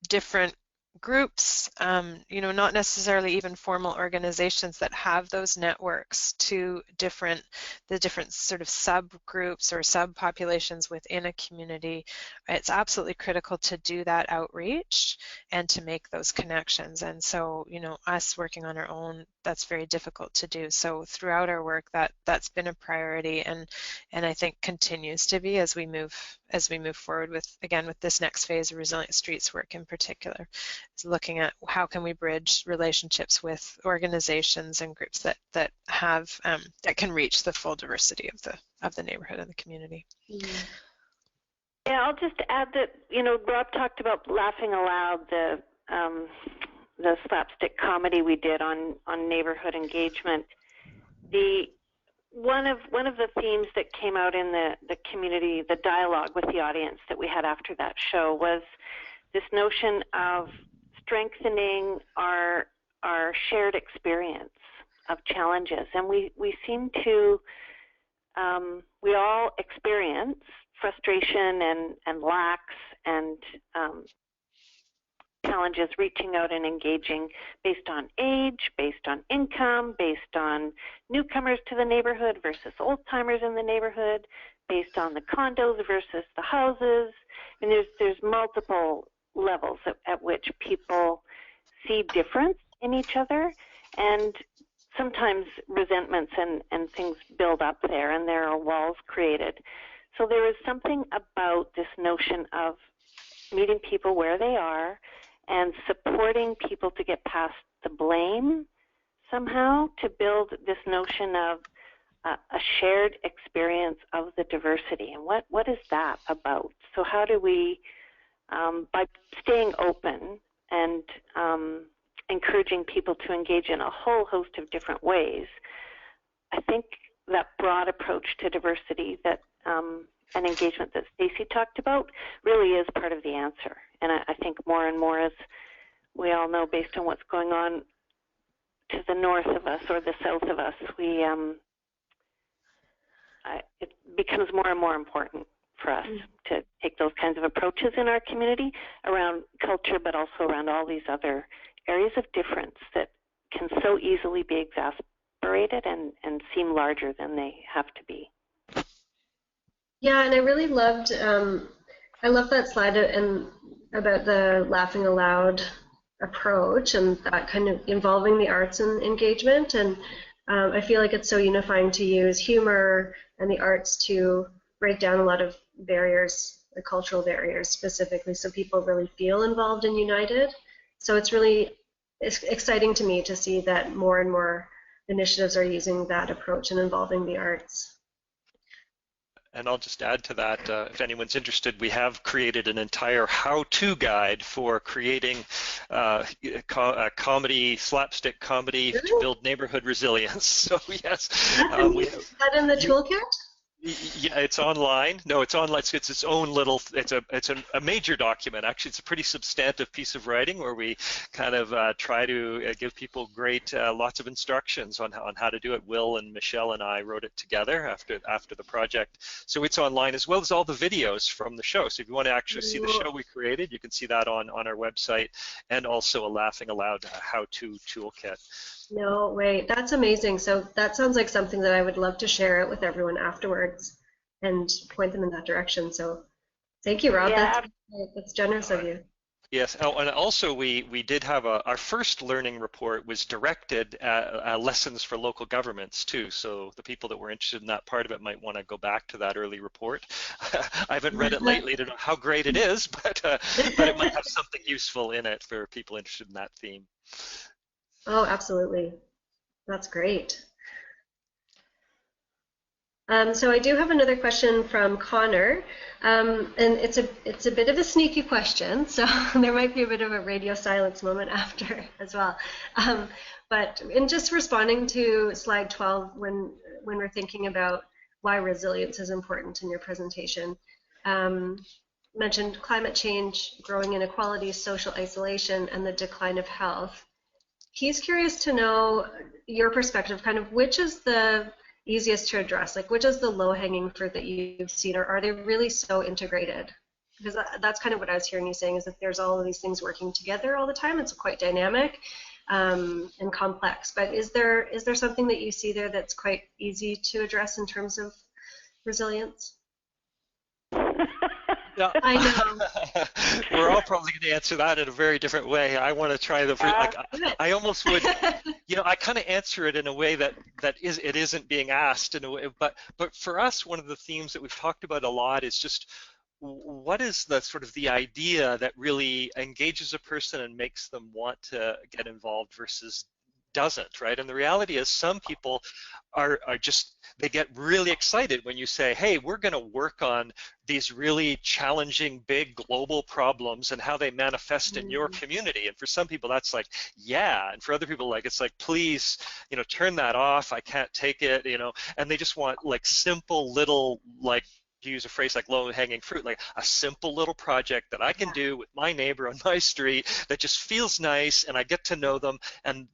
different groups, not necessarily even formal organizations that have those networks to the different sort of subgroups or subpopulations within a community, it's absolutely critical to do that outreach and to make those connections. And so, us working on our own, that's very difficult to do. So throughout our work, that's been a priority, and I think continues to be as we move forward with this next phase of Resilient Streets work in particular. Is looking at how can we bridge relationships with organizations and groups that have that can reach the full diversity of the neighborhood and the community. Yeah, I'll just add that Rob talked about laughing aloud, the slapstick comedy we did on neighborhood engagement. One of the themes that came out in the community, the dialogue with the audience that we had after that show, was this notion of strengthening our shared experience of challenges. And we seem to, we all experience frustration and lacks and challenges reaching out and engaging based on age, based on income, based on newcomers to the neighborhood versus old-timers in the neighborhood, based on the condos versus the houses. I mean, there's multiple levels at which people see difference in each other, and sometimes resentments and things build up there, and there are walls created. So there is something about this notion of meeting people where they are and supporting people to get past the blame somehow, to build this notion of a shared experience of the diversity. And what is that about? So how do we, by staying open and encouraging people to engage in a whole host of different ways, I think that broad approach to diversity that and engagement that Stacie talked about really is part of the answer. And I think more and more, as we all know, based on what's going on to the north of us or the south of us, it becomes more and more important for us to take those kinds of approaches in our community around culture, but also around all these other areas of difference that can so easily be exasperated and seem larger than they have to be. Yeah, and I really loved, I love that slide and about the laughing aloud approach and that kind of involving the arts and engagement. And I feel like it's so unifying to use humor and the arts to break down a lot of barriers, the cultural barriers specifically, so people really feel involved and united. So it's exciting to me to see that more and more initiatives are using that approach and involving the arts. And I'll just add to that, if anyone's interested, we have created an entire how-to guide for creating comedy, slapstick comedy to build neighborhood resilience. So yes, is that in the toolkit? Yeah, it's online. No, it's online. It's its own little. It's a major document. Actually, it's a pretty substantive piece of writing where we kind of try to give people great lots of instructions on how to do it. Will and Michelle and I wrote it together after the project, so it's online as well as all the videos from the show. So if you want to actually see the show we created, you can see that on our website, and also a Laughing Aloud how-to toolkit. No way, that's amazing. So that sounds like something that I would love to share it with everyone afterwards and point them in that direction. So thank you, Rob. Yeah. That's generous of you. Yes, oh, and also we did have our first learning report was directed at lessons for local governments too. So the people that were interested in that part of it might want to go back to that early report. I haven't read it lately to know how great it is, but it might have something useful in it for people interested in that theme. Oh, absolutely. That's great. So I do have another question from Connor, and it's a bit of a sneaky question, so there might be a bit of a radio silence moment after as well. But in just responding to slide 12, when we're thinking about why resilience is important in your presentation, mentioned climate change, growing inequality, social isolation, and the decline of health. He's curious to know your perspective, kind of which is the easiest to address, like which is the low-hanging fruit that you've seen, or are they really so integrated? Because that's kind of what I was hearing you saying, is that there's all of these things working together all the time. It's quite dynamic and complex, but is there something that you see there that's quite easy to address in terms of resilience? Yeah. I know. We're all probably going to answer that in a very different way. I want to try the I almost would, I kind of answer it in a way that it isn't being asked in a way, but for us, one of the themes that we've talked about a lot is just what is the sort of the idea that really engages a person and makes them want to get involved versus doesn't, right? And the reality is some people are just, they get really excited when you say, hey, we're going to work on these really challenging big global problems and how they manifest in your community. And for some people that's like, yeah, and for other people like, it's like, please, turn that off, I can't take it, and they just want like simple little, like, to use a phrase like low-hanging fruit, like a simple little project that I can do with my neighbor on my street that just feels nice, and I get to know them, and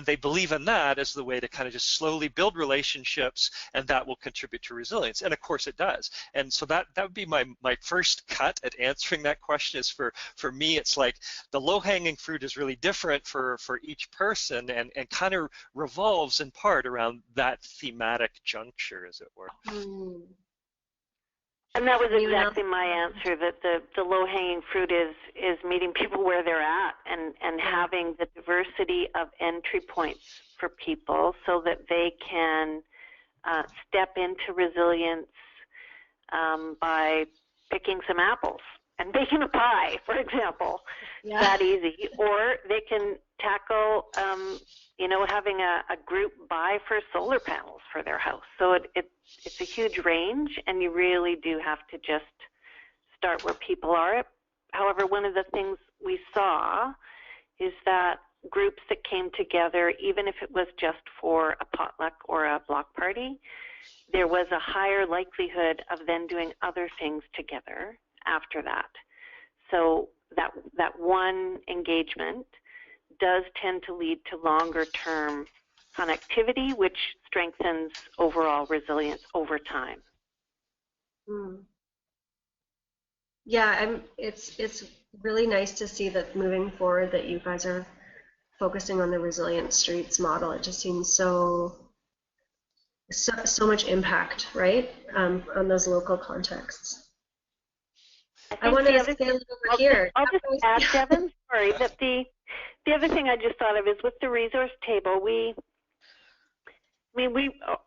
they believe in that as the way to kind of just slowly build relationships, and that will contribute to resilience. And of course it does. And so that would be my first cut at answering that question. Is for me, it's like the low-hanging fruit is really different for each person, and kind of revolves in part around that thematic juncture, as it were. And that was exactly my answer, that the low-hanging fruit is meeting people where they're at and having the diversity of entry points for people so that they can step into resilience by picking some apples and baking a pie, for example. Yeah. That easy. Or they can tackle, having a group buy for solar panels for their house. So it's a huge range, and you really do have to just start where people are. However, one of the things we saw is that groups that came together, even if it was just for a potluck or a block party, there was a higher likelihood of then doing other things together after that. So that one engagement does tend to lead to longer term connectivity, which strengthens overall resilience over time. Yeah, it's really nice to see that moving forward that you guys are focusing on the Resilient Streets model. It just seems so much impact, right, on those local contexts. I want to stay a little over here. I'll just add, Devin, sorry, that the other thing I just thought of is with the resource table,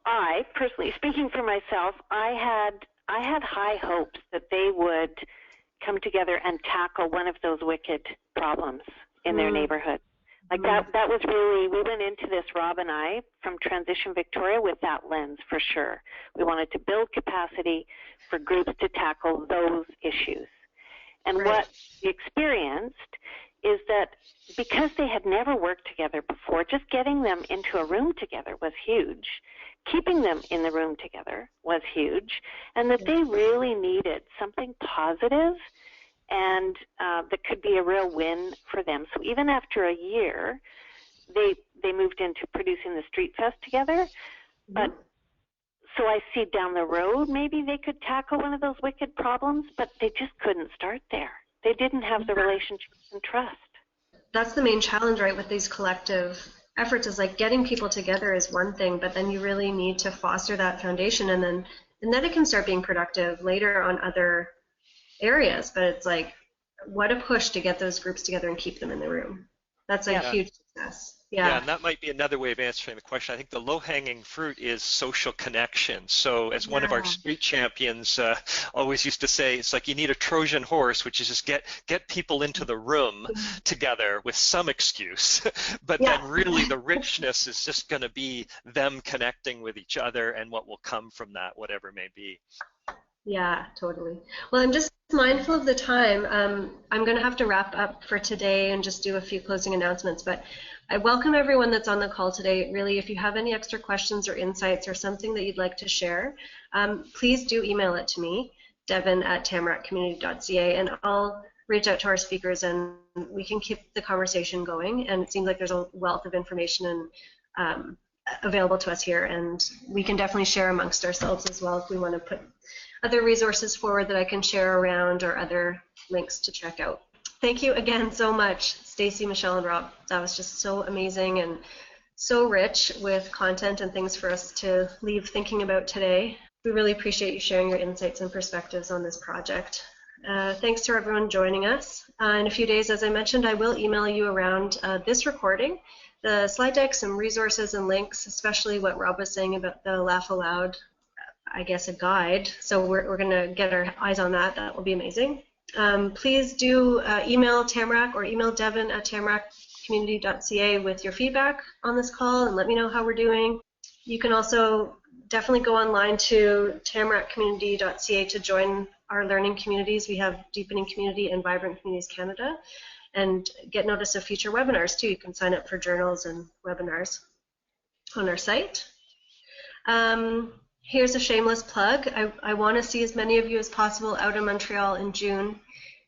I personally, speaking for myself, I had high hopes that they would come together and tackle one of those wicked problems in their neighborhood. Like that was really, we went into this, Rob and I, from Transition Victoria with that lens for sure. We wanted to build capacity for groups to tackle those issues. And what we experienced is that because they had never worked together before, just getting them into a room together was huge. Keeping them in the room together was huge, and that they really needed something positive and that could be a real win for them. So even after a year, they moved into producing the Street Fest together. But so I see down the road maybe they could tackle one of those wicked problems, but they just couldn't start there. They didn't have the relationships and trust. That's the main challenge, right, with these collective efforts, is like getting people together is one thing, but then you really need to foster that foundation, and then it can start being productive later on other areas. But it's like, what a push to get those groups together and keep them in the room. That's a huge success. Yeah, and that might be another way of answering the question. I think the low-hanging fruit is social connection. So as one of our street champions always used to say, it's like you need a Trojan horse, which is just get people into the room together with some excuse. But then really the richness is just going to be them connecting with each other and what will come from that, whatever it may be. Yeah, totally. Well, I'm just mindful of the time. I'm going to have to wrap up for today and just do a few closing announcements, but I welcome everyone that's on the call today. Really, if you have any extra questions or insights or something that you'd like to share, please do email it to me, devin@tamarackcommunity.ca, and I'll reach out to our speakers and we can keep the conversation going. And it seems like there's a wealth of information and available to us here, and we can definitely share amongst ourselves as well if we want to put other resources forward that I can share around or other links to check out. Thank you again so much, Stacie, Michelle, and Rob. That was just so amazing and so rich with content and things for us to leave thinking about today. We really appreciate you sharing your insights and perspectives on this project. Thanks to everyone joining us. In a few days, as I mentioned, I will email you around this recording, the slide deck, some resources and links, especially what Rob was saying about the Laugh Aloud, I guess, a guide. So we're going to get our eyes on that. That will be amazing. Please do email Tamarack or email devin@tamarackcommunity.ca with your feedback on this call and let me know how we're doing. You can also definitely go online to tamarackcommunity.ca to join our learning communities. We have Deepening Community and Vibrant Communities Canada, and get notice of future webinars too. You can sign up for journals and webinars on our site. Here's a shameless plug. I want to see as many of you as possible out in Montreal in June.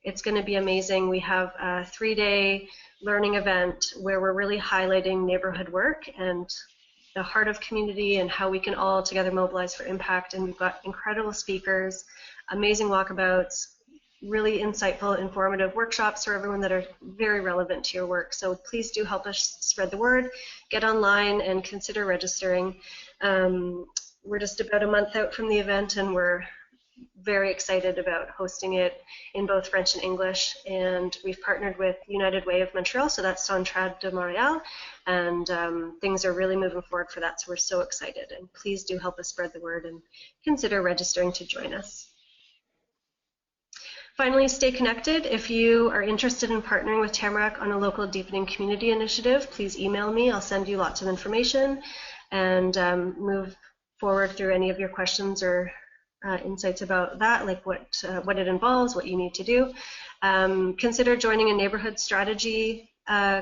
It's going to be amazing. We have a 3-day learning event where we're really highlighting neighborhood work and the heart of community and how we can all together mobilize for impact. And we've got incredible speakers, amazing walkabouts, really insightful, informative workshops for everyone that are very relevant to your work. So please do help us spread the word. Get online and consider registering. We're just about a month out from the event, and we're very excited about hosting it in both French and English. And we've partnered with United Way of Montreal, so that's Centrale de Montréal, and things are really moving forward for that, so we're so excited. And please do help us spread the word and consider registering to join us. Finally, stay connected. If you are interested in partnering with Tamarack on a local deepening community initiative, please email me. I'll send you lots of information and move forward through any of your questions or insights about that, like what it involves, what you need to do. Consider joining a neighborhood strategy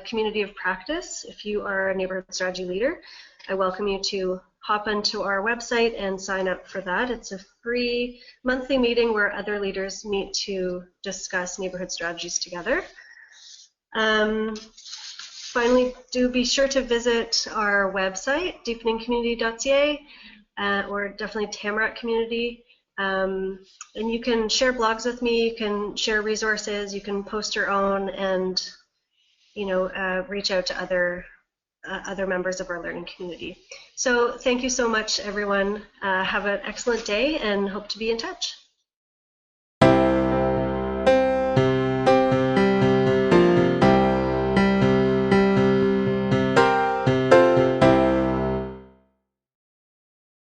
community of practice. If you are a neighborhood strategy leader, I welcome you to hop onto our website and sign up for that. It's a free monthly meeting where other leaders meet to discuss neighborhood strategies together. Finally, do be sure to visit our website, deepeningcommunity.ca, or definitely Tamarack Community. And you can share blogs with me, you can share resources, you can post your own, and reach out to other members of our learning community. So thank you so much, everyone. Have an excellent day and hope to be in touch.